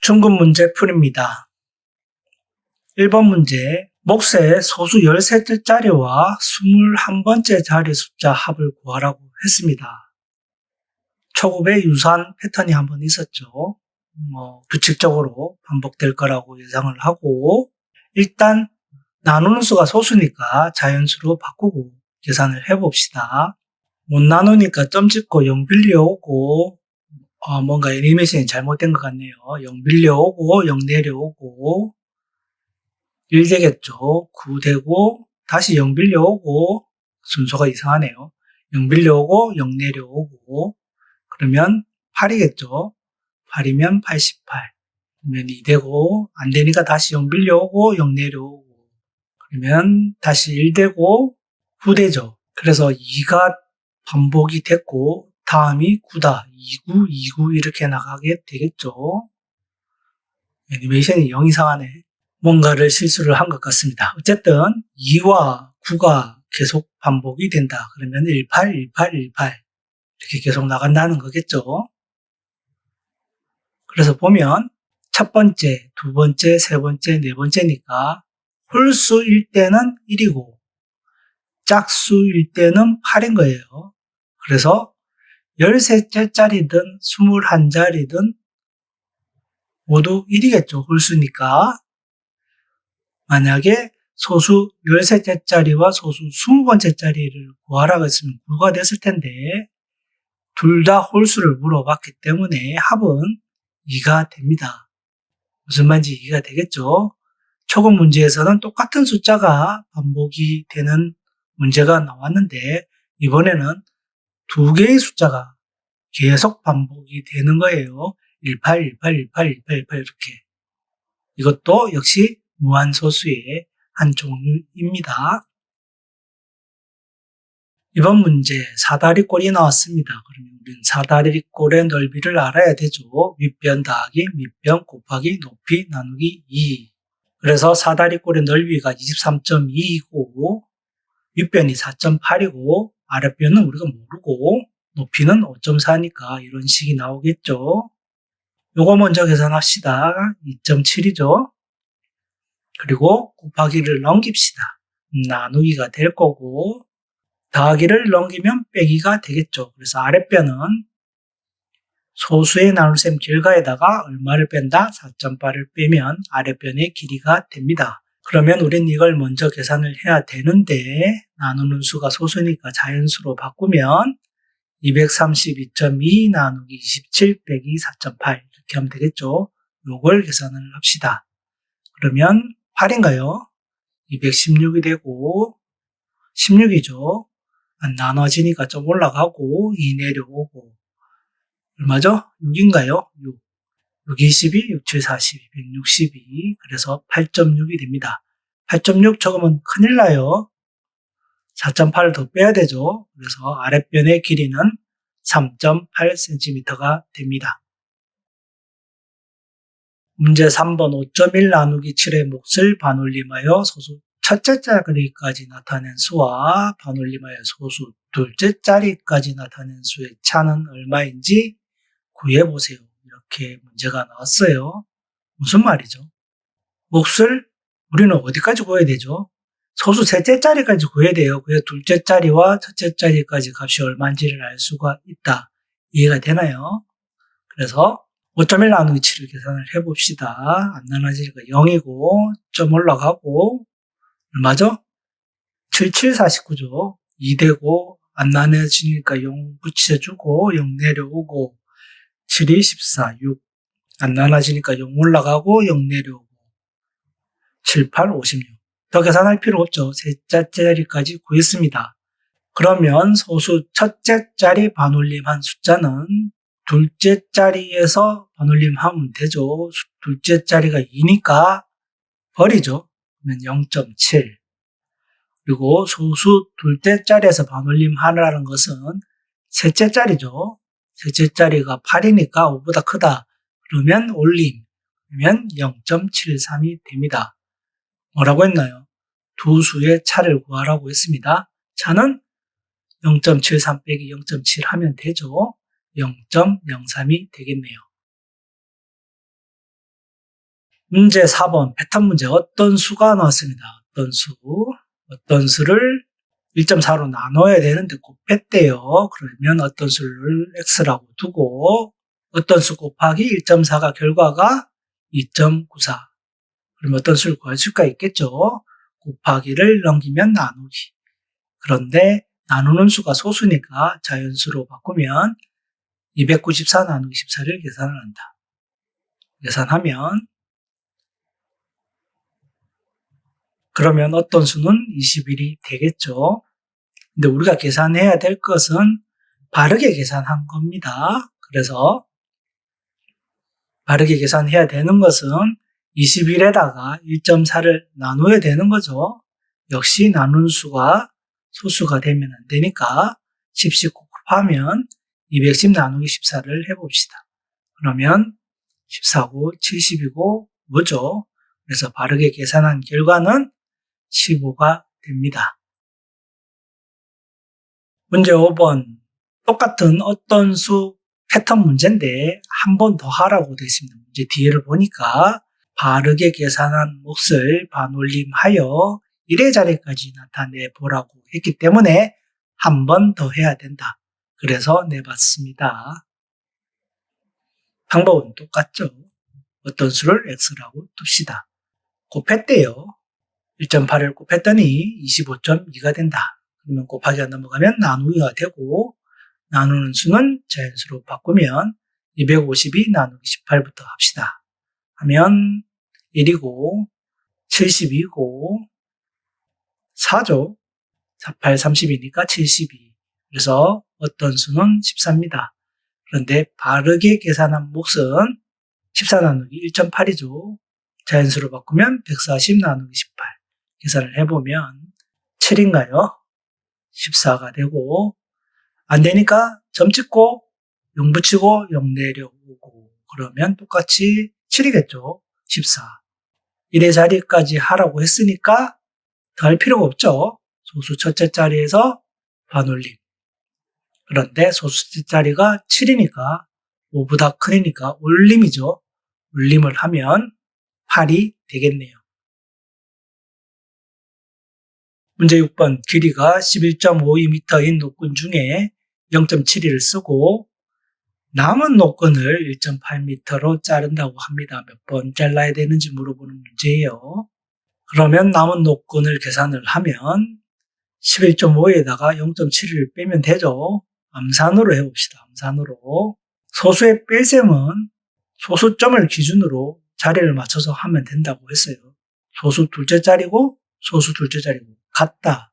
중급 문제 풀입니다. 1번 문제, 몫의 소수 13째 자리와 21번째 자리 숫자 합을 구하라고 했습니다. 초급에 유사한 패턴이 한번 있었죠. 규칙적으로 반복될 거라고 예상을 하고, 일단 나누는 수가 소수니까 자연수로 바꾸고 계산을 해봅시다. 못 나누니까 점 찍고 0 빌려오고, 뭔가 애니메이션이 잘못된 것 같네요. 0 빌려오고 0 내려오고 1 되겠죠. 9 되고 다시 0 빌려오고, 순서가 이상하네요. 0 빌려오고 0 내려오고, 그러면 8이겠죠. 8이면 88. 그러면 2 되고, 안 되니까 다시 0 빌려오고 0 내려오고, 그러면 다시 1 되고 9 되죠. 그래서 2가 반복이 됐고 다음이 9다. 29, 29 이렇게 나가게 되겠죠. 애니메이션이 영 이상하네. 뭔가를 실수를 한 것 같습니다. 어쨌든 2와 9가 계속 반복이 된다. 그러면 18, 18, 18 이렇게 계속 나간다는 거겠죠. 그래서 보면 첫 번째, 두 번째, 세 번째, 네 번째니까 홀수일 때는 1이고 짝수일 때는 8인 거예요. 그래서 13째짜리든 21자리든 모두 1이겠죠. 홀수니까. 만약에 소수 13째짜리와 소수 20번째짜리를 구하라고 했으면 9가 됐을 텐데, 둘 다 홀수를 물어봤기 때문에 합은 2가 됩니다. 무슨 말인지 이해가 되겠죠? 초급 문제에서는 똑같은 숫자가 반복이 되는 문제가 나왔는데, 이번에는 두 개의 숫자가 계속 반복이 되는 거예요. 18, 18, 18, 18, 18 이렇게. 이것도 역시 무한소수의 한 종류입니다. 이번 문제 사다리꼴이 나왔습니다. 그러면 우리는 사다리꼴의 넓이를 알아야 되죠. 윗변 더하기 밑변 곱하기 높이 나누기 2. 그래서 사다리꼴의 넓이가 23.2이고 윗변이 4.8이고 아랫변은 우리가 모르고 높이는 5.4니까 이런 식이 나오겠죠. 요거 먼저 계산합시다. 2.7이죠. 그리고 곱하기를 넘깁시다. 나누기가 될 거고, 더하기를 넘기면 빼기가 되겠죠. 그래서 아랫변은 소수의 나눗셈 결과에다가 얼마를 뺀다? 4.8을 빼면 아랫변의 길이가 됩니다. 그러면 우린 이걸 먼저 계산을 해야 되는데, 나누는 수가 소수니까 자연수로 바꾸면 232.2 나누기 27 빼기 4.8 이렇게 하면 되겠죠. 요걸 계산을 합시다. 그러면 8인가요? 216이 되고 16이죠. 나눠지니까 좀 올라가고 2 내려오고 얼마죠? 6인가요? 6. 6, 22, 6, 7, 42, 162. 그래서 8.6이 됩니다. 8.6 적으면 큰일 나요. 4.8을 더 빼야 되죠. 그래서 아랫변의 길이는 3.8cm가 됩니다. 문제 3번 5.1 나누기 7의 몫을 반올림하여 소수 첫째 자리까지 나타낸 수와 반올림하여 소수 둘째 자리까지 나타낸 수의 차는 얼마인지 구해보세요. 이렇게 문제가 나왔어요. 무슨 말이죠? 몫을 우리는 어디까지 구해야 되죠? 소수 셋째 자리까지 구해야 돼요. 그래서 둘째 자리와 첫째 자리까지 값이 얼마인지를 알 수가 있다. 이해가 되나요? 그래서 5.1 나누기 7을 계산을 해봅시다. 안 나눠지니까 0이고 점 올라가고 얼마죠? 7749죠. 2 되고 안 나눠지니까 0 붙여주고 0 내려오고 7이 14, 6 안 나눠지니까 0 올라가고 0 내려오고 7, 8, 56. 더 계산할 필요 없죠. 셋째 자리까지 구했습니다. 그러면 소수 첫째 자리 반올림한 숫자는 둘째 자리에서 반올림하면 되죠. 둘째 자리가 2니까 버리죠. 그러면 0.7. 그리고 소수 둘째 자리에서 반올림하라는 것은 셋째 자리죠. 셋째 자리가 8이니까 5보다 크다. 그러면 올림. 그러면 0.73이 됩니다. 뭐라고 했나요? 두 수의 차를 구하라고 했습니다. 차는 0.73 빼기 0.7 하면 되죠. 0.03이 되겠네요. 문제 4번 패턴 문제 어떤 수가 나왔습니다. 어떤 수를 1.4로 나눠야 되는데 곱했대요. 그러면 어떤 수를 x라고 두고 어떤 수 곱하기 1.4가 결과가 2.94. 그러면 어떤 수를 구할 수가 있겠죠. 곱하기를 넘기면 나누기. 그런데 나누는 수가 소수니까 자연수로 바꾸면 294 나누기 14를 계산을 한다. 계산하면 그러면 어떤 수는 21이 되겠죠. 근데 우리가 계산해야 될 것은 바르게 계산한 겁니다. 그래서 바르게 계산해야 되는 것은 21에다가 1.4를 나눠야 되는 거죠. 역시 나눈 수가 소수가 되면 안 되니까 10씩 곱하면 210 나누기 14를 해봅시다. 그러면 14고 70이고 뭐죠? 그래서 바르게 계산한 결과는 15가 됩니다. 문제 5번 똑같은 어떤 수 패턴 문제인데 한 번 더 하라고 되어 있습니다. 문제 뒤에를 보니까 바르게 계산한 몫을 반올림하여 1의 자리까지 나타내 보라고 했기 때문에 한 번 더 해야 된다. 그래서 내봤습니다. 방법은 똑같죠. 어떤 수를 x라고 둡시다. 곱했대요. 1.8을 곱했더니 25.2가 된다. 그러면 곱하기가 넘어가면 나누기가 되고 나누는 수는 자연수로 바꾸면 252 나누기 18부터 합시다. 하면 1이고 72고 4죠. 48, 30이니까 72. 그래서 어떤 수는 14입니다. 그런데 바르게 계산한 몫은 14 나누기 1.8이죠. 자연수로 바꾸면 140 나누기 18. 계산을 해보면 7인가요? 14가 되고 안 되니까 점 찍고 0 붙이고 0 내려오고 그러면 똑같이 7이겠죠. 14. 1의 자리까지 하라고 했으니까 더 할 필요가 없죠. 소수 첫째 자리에서 반올림. 그런데 소수 자리가 7이니까 5보다 크니까 올림이죠. 올림을 하면 8이 되겠네요. 문제 6번 길이가 11.52m인 노끈 중에 0.72를 쓰고 남은 노끈을 1.8m로 자른다고 합니다. 몇 번 잘라야 되는지 물어보는 문제예요. 그러면 남은 노끈을 계산을 하면 11.5에다가 0.7을 빼면 되죠. 암산으로 해봅시다. 암산으로. 소수의 뺄셈은 소수점을 기준으로 자리를 맞춰서 하면 된다고 했어요. 소수 둘째 자리고 소수 둘째 자리고 같다.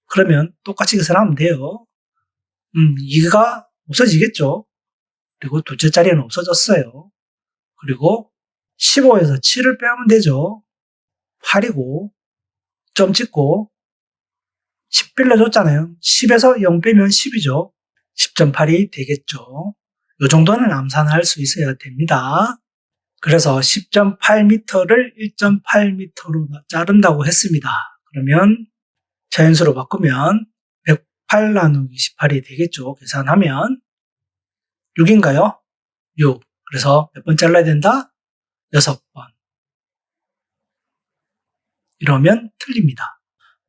그러면 똑같이 계산하면 돼요. 2가 없어지겠죠. 그리고 둘째 자리는 없어졌어요. 그리고 15에서 7을 빼면 되죠. 8이고 점 찍고 10 빌려줬잖아요. 10에서 0 빼면 10이죠. 10.8이 되겠죠. 이 정도는 암산할 수 있어야 됩니다. 그래서 10.8m를 1.8m로 자른다고 했습니다. 그러면 자연수로 바꾸면 108 나누기 18이 되겠죠. 계산하면 6인가요? 6. 그래서 몇 번 잘라야 된다? 6번. 이러면 틀립니다.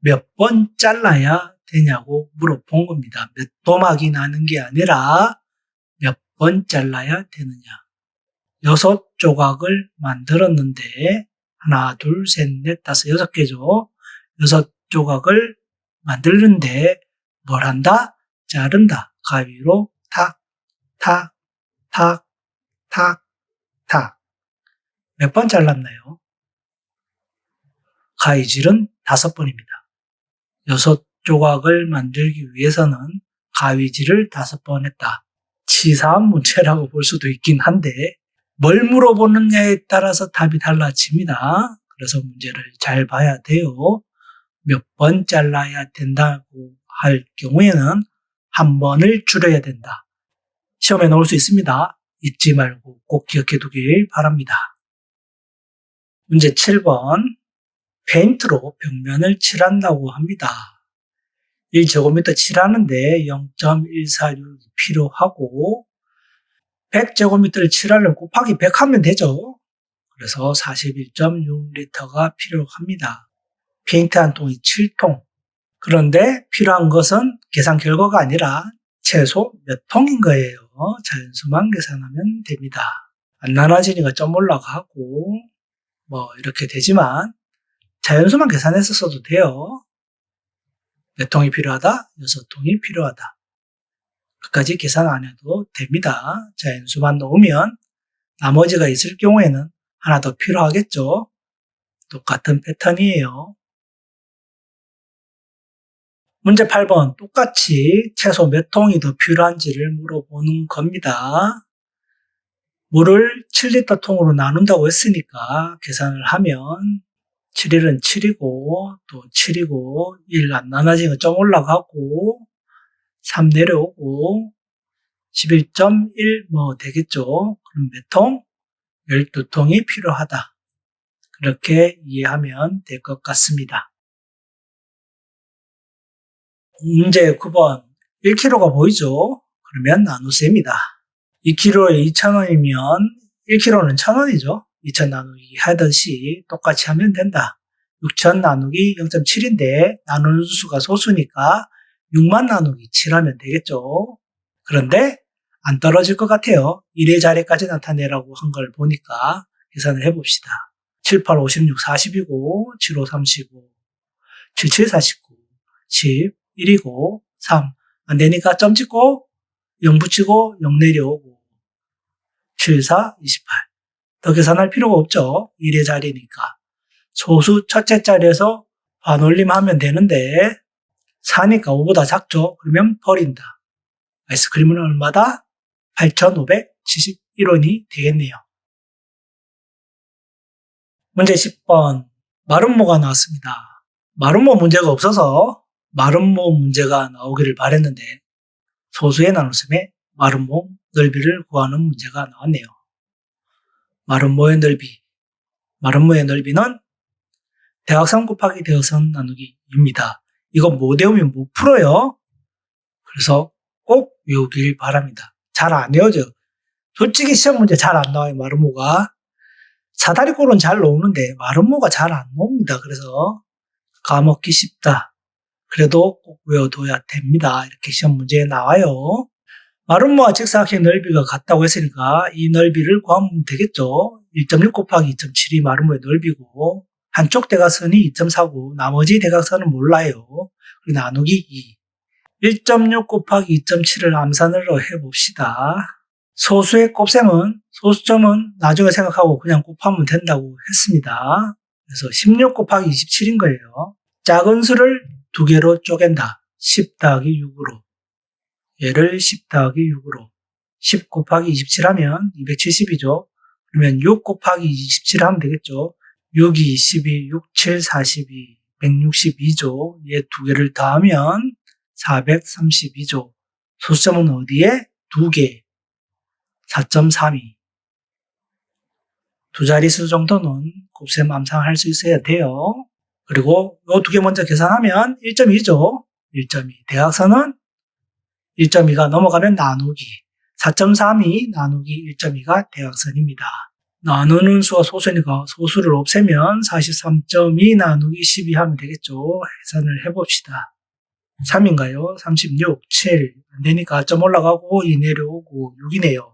몇 번 잘라야 되냐고 물어본 겁니다. 몇 도막이 나는 게 아니라 몇 번 잘라야 되느냐. 6조각을 만들었는데 하나, 둘, 셋, 넷, 다섯, 6개죠. 6조각을 만들는데 뭘 한다? 자른다. 가위로 탁, 탁, 탁, 탁, 탁. 몇 번 잘랐나요? 가위질은 5번입니다. 6조각을 만들기 위해서는 가위질을 5번 했다. 치사한 문제라고 볼 수도 있긴 한데 뭘 물어보느냐에 따라서 답이 달라집니다. 그래서 문제를 잘 봐야 돼요. 몇 번 잘라야 된다고 할 경우에는 한 번을 줄여야 된다. 시험에 나올 수 있습니다. 잊지 말고 꼭 기억해 두길 바랍니다. 문제 7번 페인트로 벽면을 칠한다고 합니다. 1제곱미터 칠하는데 0.146이 필요하고 100제곱미터를 칠하려면 곱하기 100 하면 되죠. 그래서 41.6리터가 필요합니다. 페인트 한 통이 7통. 그런데 필요한 것은 계산 결과가 아니라 최소 몇 통인 거예요. 자연수만 계산하면 됩니다. 안 나눠지니까 점 올라가고 이렇게 되지만 자연수만 계산해서 써도 돼요. 몇 통이 필요하다? 6통이 필요하다. 끝까지 계산 안 해도 됩니다. 자연수만 넣으면 나머지가 있을 경우에는 하나 더 필요하겠죠. 똑같은 패턴이에요. 문제 8번 똑같이 최소 몇 통이 더 필요한지를 물어보는 겁니다. 물을 7리터 통으로 나눈다고 했으니까 계산을 하면 7일은 7이고 또 7이고 1 안 나눠지니까 점 올라가고 3 내려오고 11.1 되겠죠. 그럼 몇 통? 12통이 필요하다. 그렇게 이해하면 될 것 같습니다. 문제 9번 1kg가 보이죠? 그러면 나누셈이다. 2kg에 2,000원이면 1kg는 1,000원이죠. 2,000 나누기 하듯이 똑같이 하면 된다. 6,000 나누기 0.7인데 나누는 수가 소수니까 6만 나누기 7하면 되겠죠. 그런데 안 떨어질 것 같아요. 1의 자리까지 나타내라고 한 걸 보니까 계산을 해봅시다. 7, 8, 56, 40이고 7, 5, 35, 7, 7, 49, 10, 1이고 3. 안 되니까 점 찍고 0 붙이고 0 내려오고 7, 4, 28. 더 계산할 필요가 없죠. 1의 자리니까. 소수 첫째 자리에서 반올림하면 되는데 4니까 5보다 작죠. 그러면 버린다. 아이스크림은 얼마다? 8,571원이 되겠네요. 문제 10번 마름모가 나왔습니다. 마름모 문제가 없어서 마름모 문제가 나오기를 바랬는데 소수의 나눗셈에 마름모 넓이를 구하는 문제가 나왔네요. 마름모의 넓이는 대각선 곱하기 대각선 나누기입니다. 이거 못 외우면 못 풀어요. 그래서 꼭 외우길 바랍니다. 잘 안 외워져요. 솔직히 시험 문제 잘 안 나와요, 마름모가. 사다리꼴은 잘 나오는데 마름모가 잘 안 나옵니다. 그래서 까먹기 쉽다. 그래도 꼭 외워둬야 됩니다. 이렇게 시험 문제에 나와요. 마름모와 직사각형 넓이가 같다고 했으니까 이 넓이를 구하면 되겠죠. 1.6 곱하기 2.7이 마름모의 넓이고 한쪽 대각선이 2.4고 나머지 대각선은 몰라요. 그리고 나누기 2. 1.6 곱하기 2.7을 암산으로 해봅시다. 소수의 곱셈은 소수점은 나중에 생각하고 그냥 곱하면 된다고 했습니다. 그래서 16 곱하기 27인 거예요. 작은 수를 두 개로 쪼갠다. 10 더하기 6으로. 얘를 10 더하기 6으로. 10 곱하기 27 하면 270이죠. 그러면 6 곱하기 27 하면 되겠죠. 6, 2, 12, 6, 7, 42, 162죠. 얘 두 개를 더하면 432죠. 소수점은 어디에? 두 개. 4.32. 두 자릿수 정도는 곱셈 암산할 수 있어야 돼요. 그리고 이 두 개 먼저 계산하면 1.2죠. 1.2. 대각선은 1.2가 넘어가면 나누기. 4.32 나누기 1.2가 대각선입니다. 나누는 수가 소수니까 소수를 없애면 43.2 나누기 12 하면 되겠죠. 계산을 해봅시다. 3인가요? 36, 7. 안 되니까 점 올라가고 2 내려오고 6이네요.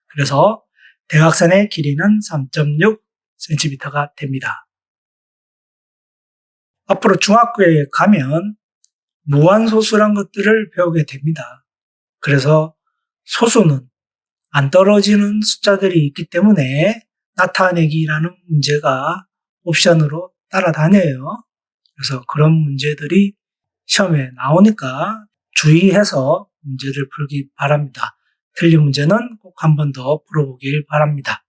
그래서 대각선의 길이는 3.6cm가 됩니다. 앞으로 중학교에 가면 무한소수란 것들을 배우게 됩니다. 그래서 소수는 안 떨어지는 숫자들이 있기 때문에 나타내기라는 문제가 옵션으로 따라다녀요. 그래서 그런 문제들이 시험에 나오니까 주의해서 문제를 풀기 바랍니다. 틀린 문제는 꼭 한 번 더 풀어보길 바랍니다.